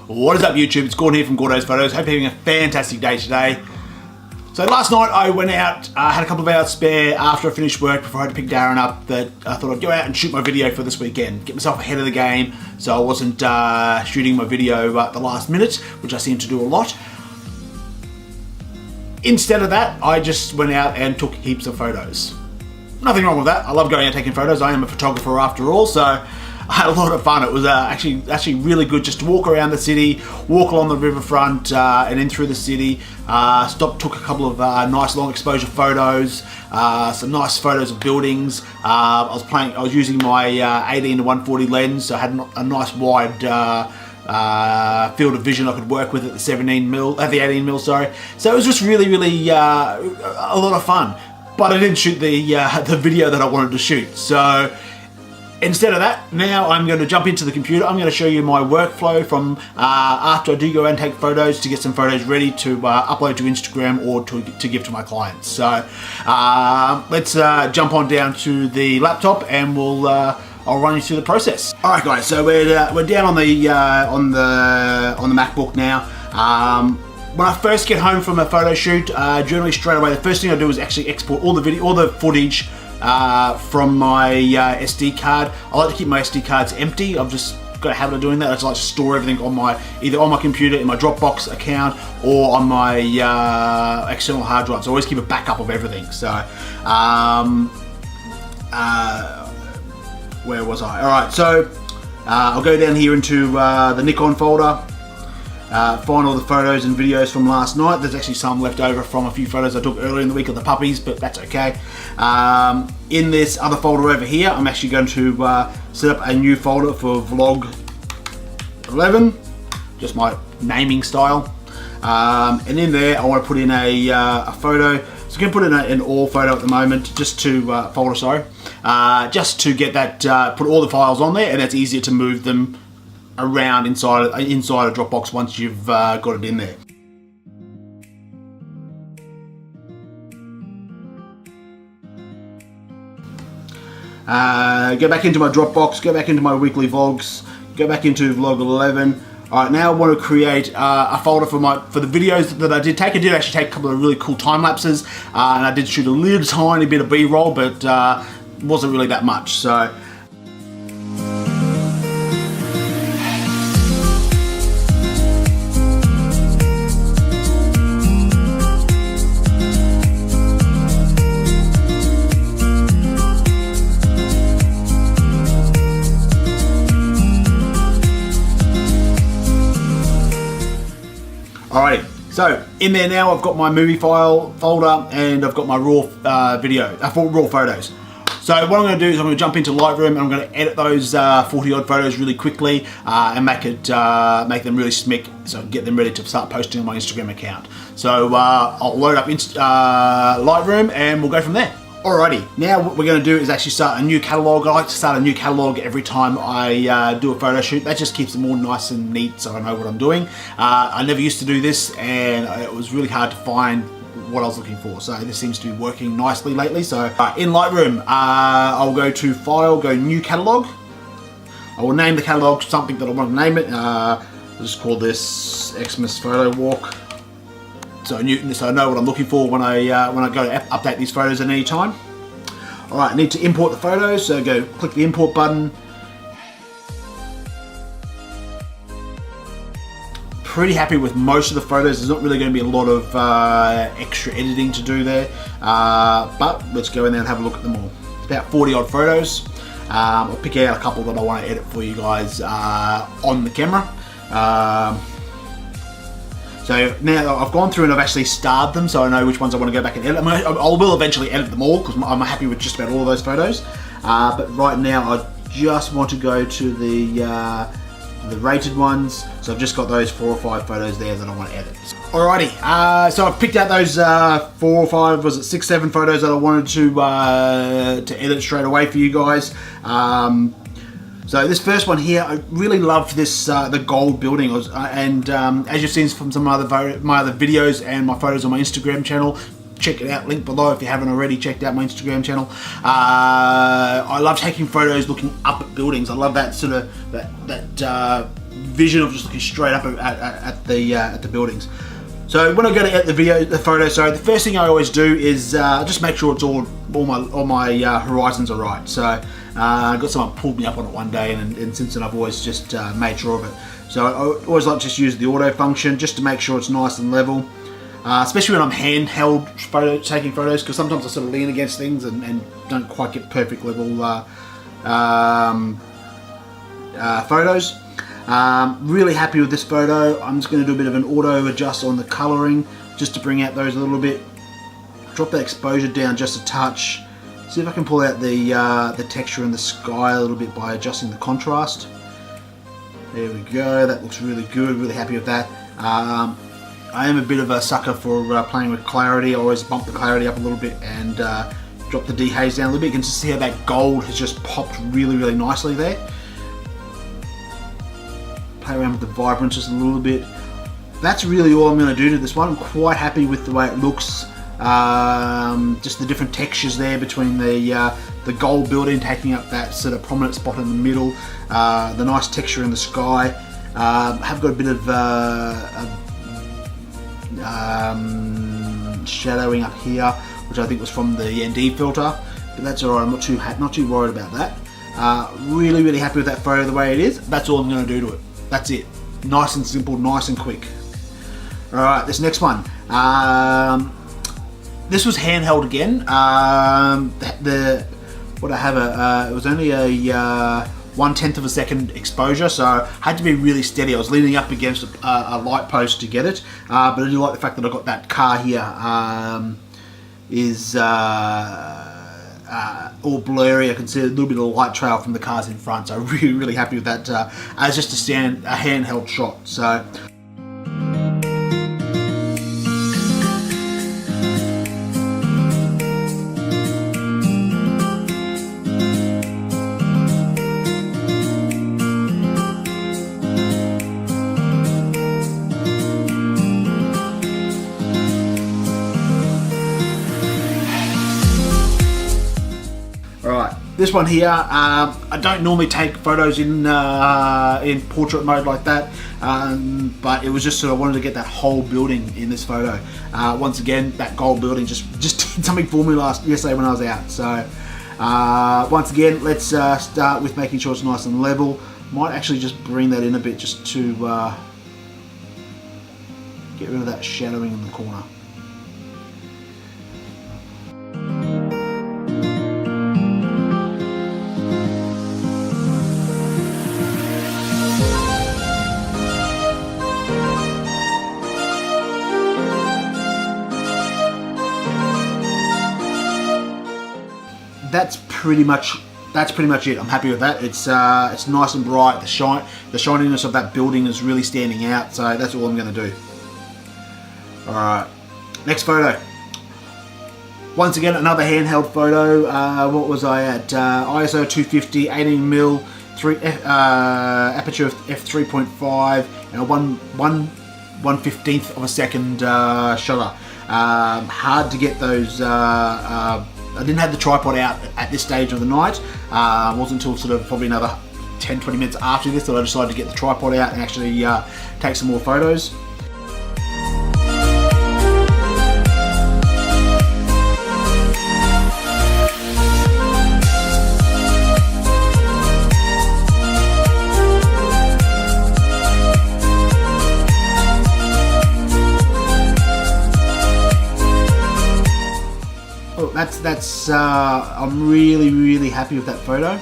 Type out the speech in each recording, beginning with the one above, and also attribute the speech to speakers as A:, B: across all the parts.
A: What is up YouTube? It's Gordon here from Gordo's Photos. Hope you're having a fantastic day today. So last night I went out, had a couple of hours spare after I finished work before I had to pick Darren up, that I thought I'd go out and shoot my video for this weekend, get myself ahead of the game so I wasn't shooting my video at the last minute, which I seem to do a lot. Instead of that, I just went out and took heaps of photos. Nothing wrong with that. I love going out taking photos. I am a photographer after all, so I had a lot of fun. It was actually really good just to walk around the city, walk along the riverfront and in through the city. Took a couple of nice long exposure photos, some nice photos of buildings. I was using my 18 to 140 lens, so I had a nice wide field of vision I could work with at the 18mm, sorry. So it was just really a lot of fun. But I didn't shoot the video that I wanted to shoot. So instead of that, now I'm going to jump into the computer. I'm going to show you my workflow from after I do go and take photos to get some photos ready to upload to Instagram or to give to my clients. So let's jump on down to the laptop and I'll run you through the process. All right, guys. So we're down on the MacBook now. When I first get home from a photo shoot, generally straight away, the first thing I do is actually export all the footage from my SD card. I like to keep my SD cards empty. I've just got a habit of doing that. I just like to store everything on either on my computer, in my Dropbox account, or on my external hard drive. So I always keep a backup of everything. So, where was I? All right, so I'll go down here into the Nikon folder. Find all the photos and videos from last night. There's actually some left over from a few photos I took earlier in the week of the puppies, but that's okay. In this other folder over here, I'm actually going to set up a new folder for Vlog 11, just my naming style. And in there, I want to put in a photo. So I'm going to put in an all photo at the moment, just to folder, sorry, just to get that, put all the files on there, and it's easier to move them around inside a Dropbox once you've got it in there. Go back into my Dropbox, go back into my weekly vlogs, go back into Vlog 11. Alright, now I want to create a folder for the videos that I did take. I did actually take a couple of really cool time lapses, and I did shoot a little tiny bit of B-roll, but wasn't really that much. So alrighty, so in there now I've got my movie file folder and I've got my raw raw photos. So what I'm going to do is I'm going to jump into Lightroom and I'm going to edit those 40 odd photos really quickly and make them really smick, so get them ready to start posting on my Instagram account. So I'll load up Lightroom and we'll go from there. Alrighty, now what we're going to do is actually start a new catalog. I like to start a new catalog every time I do a photo shoot. That just keeps them all nice and neat so I know what I'm doing. I never used to do this and it was really hard to find what I was looking for. So this seems to be working nicely lately. So in Lightroom, I'll go to File, go New Catalog. I will name the catalog something that I want to name it. I'll just call this Xmas Photo Walk. So I know what I'm looking for when I go to update these photos at any time. All right, I need to import the photos, so go click the import button. Pretty happy with most of the photos. There's not really going to be a lot of extra editing to do there, but let's go in there and have a look at them all. It's about 40 odd photos. I'll pick out a couple that I want to edit for you guys on the camera. So now I've gone through and I've actually starred them, so I know which ones I want to go back and edit. I will eventually edit them all because I'm happy with just about all of those photos. But right now I just want to go to the rated ones. So I've just got those 4 or 5 photos there that I want to edit. Alrighty, so I've picked out those 4 or 5, was it 6, 7 photos that I wanted to edit straight away for you guys. So this first one here, I really loved this, the gold building, as you've seen from some my other videos and my photos on my Instagram channel, check it out, link below if you haven't already checked out my Instagram channel. I love taking photos looking up at buildings. I love that sort of, that vision of just looking straight up at the buildings. So when I go to edit the photo, so the first thing I always do is just make sure it's all my horizons are right. So I got someone pulled me up on it one day, and since then I've always just made sure of it. So I always like to just use the auto function just to make sure it's nice and level, especially when I'm handheld taking photos, because sometimes I sort of lean against things and don't quite get perfect level photos. Really happy with this photo. I'm just going to do a bit of an auto adjust on the colouring just to bring out those a little bit. Drop that exposure down just a touch. See if I can pull out the texture in the sky a little bit by adjusting the contrast. There we go, that looks really good, really happy with that. I am a bit of a sucker for playing with clarity. I always bump the clarity up a little bit and drop the dehaze down a little bit. You can just see how that gold has just popped really, really nicely there. Play around with the vibrance just a little bit. That's really all I'm going to do to this one. I'm quite happy with the way it looks. Just the different textures there between the gold building taking up that sort of prominent spot in the middle, the nice texture in the sky. Have got a bit of shadowing up here, which I think was from the ND filter, but that's alright. I'm not too worried about that. Really, really happy with that photo the way it is. That's all I'm going to do to it. That's it. Nice and simple, nice and quick. Alright, this next one. This was handheld again. What I have, it was only a 1/10 of a second exposure, so I had to be really steady. I was leaning up against a light post to get it, but I do like the fact that I got that car here is all blurry. I can see a little bit of a light trail from the cars in front, so I'm really, really happy with that as just a handheld shot. So. This one here, I don't normally take photos in portrait mode like that, but it was just sort of wanted to get that whole building in this photo. Once again, that gold building just did something for me yesterday when I was out. So once again, let's start with making sure it's nice and level. Might actually just bring that in a bit just to get rid of that shadowing in the corner. That's pretty much it. I'm happy with that. It's nice and bright. The shininess of that building is really standing out. So that's all I'm going to do. All right, next photo. Once again, another handheld photo. What was I at? ISO 250, 18mm, aperture of f3.5, and a 1/15 of a second shutter. Hard to get those. I didn't have the tripod out at this stage of the night. It wasn't until sort of probably another 10-20 minutes after this that I decided to get the tripod out and actually take some more photos. That's I'm really happy with that photo.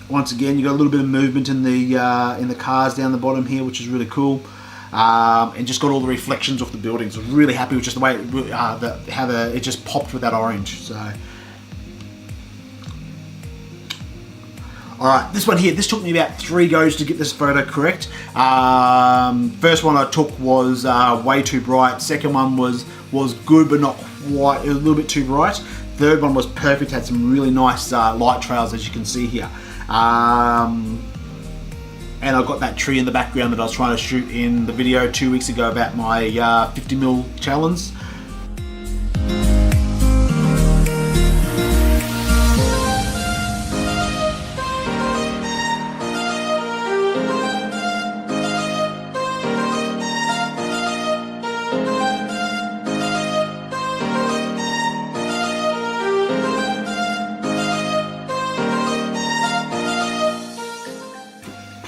A: Once again, you got a little bit of movement in the cars down the bottom here, which is really cool, and just got all the reflections off the buildings. I was really happy with just the way it just popped with that orange. So, all right, this one here. This took me about 3 goes to get this photo correct. First one I took was way too bright. Second one was good, but not quite. It was a little bit too bright. Third one was perfect. Had some really nice light trails, as you can see here. And I've got that tree in the background that I was trying to shoot in the video 2 weeks ago about my 50mm challenge.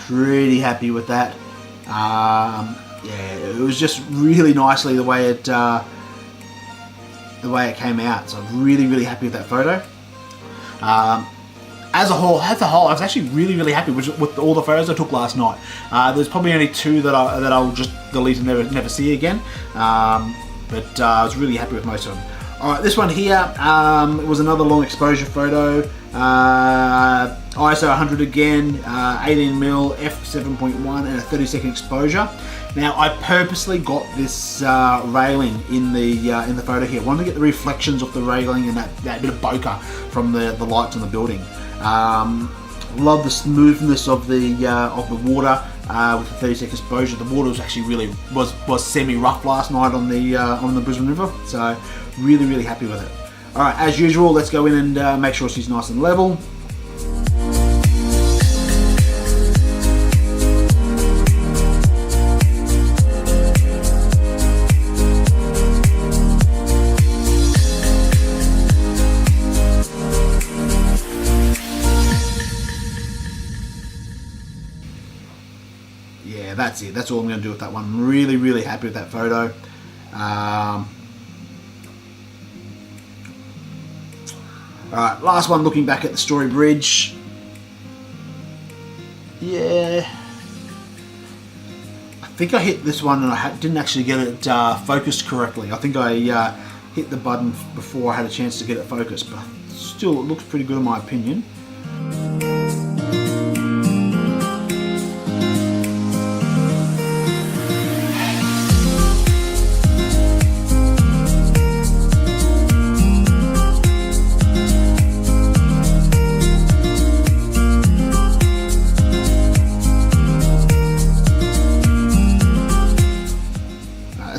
A: pretty happy with that. Yeah, it was just really nicely the way it came out. So I'm really happy with that photo. As a whole, I was actually really happy with all the photos I took last night. There's probably only 2 that I'll just delete and never see again. But I was really happy with most of them. All right, this one here was another long exposure photo. ISO 100 again, 18mm, f7.1, and a 30-second exposure. Now I purposely got this railing in the photo here. I wanted to get the reflections off the railing and that bit of bokeh from the lights on the building. Love the smoothness of the water with the 30-second exposure. The water was actually was semi-rough last night on the Brisbane River, so really happy with it. All right, as usual, let's go in and make sure she's nice and level. Yeah, that's it. That's all I'm going to do with that one. I'm really happy with that photo. Alright, last one, looking back at the Story Bridge. Yeah, I think I hit this one and I didn't actually get it focused correctly. I think I hit the button before I had a chance to get it focused, but still it looks pretty good in my opinion.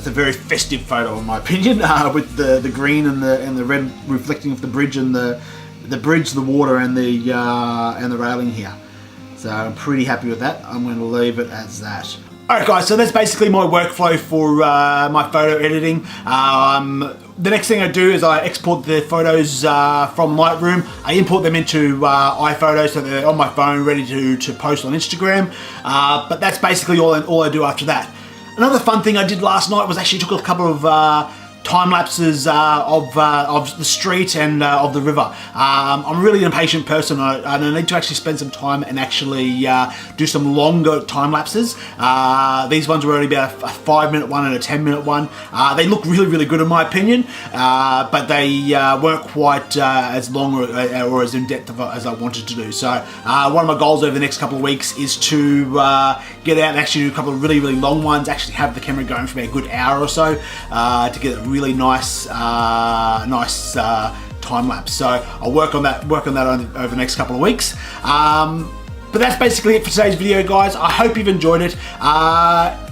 A: A very festive photo in my opinion, with the green and the red reflecting off the bridge and the bridge, the water, and the railing here. So I'm pretty happy with that. I'm going to leave it as that. Alright guys, so that's basically my workflow for my photo editing. The next thing I do is I export the photos from Lightroom. I import them into iPhoto so they're on my phone ready to post on Instagram. But that's basically all I do after that. Another fun thing I did last night was actually took a couple of time lapses of the street and of the river. I'm really an impatient person and I need to actually spend some time and actually do some longer time lapses. These ones were only about a 5-minute one and a 10-minute one. They look really good in my opinion, but they weren't quite as long or as in depth as I wanted to do. So one of my goals over the next couple of weeks is to get out and actually do a couple of really long ones, actually have the camera going for about a good hour or so to get a really nice time lapse. So I'll work on that over the next couple of weeks. But that's basically it for today's video, guys. I hope you've enjoyed it.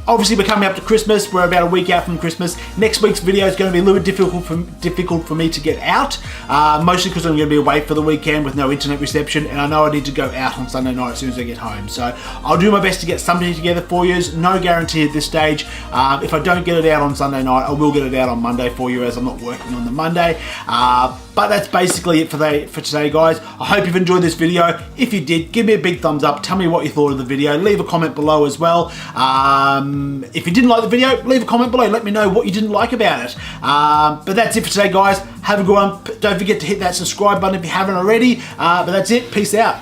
A: Obviously, we're coming up to Christmas. We're about a week out from Christmas. Next week's video is going to be a little bit difficult for me to get out, mostly because I'm going to be away for the weekend with no internet reception, and I know I need to go out on Sunday night as soon as I get home. So I'll do my best to get something together for you. No guarantee at this stage. If I don't get it out on Sunday night, I will get it out on Monday for you, as I'm not working on the Monday. But that's basically it for today, guys. I hope you've enjoyed this video. If you did, give me a big thumbs up. Tell me what you thought of the video. Leave a comment below as well. If you didn't like the video, leave a comment below. Let me know what you didn't like about it. But that's it for today, guys. Have a good one. Don't forget to hit that subscribe button if you haven't already. But that's it. Peace out.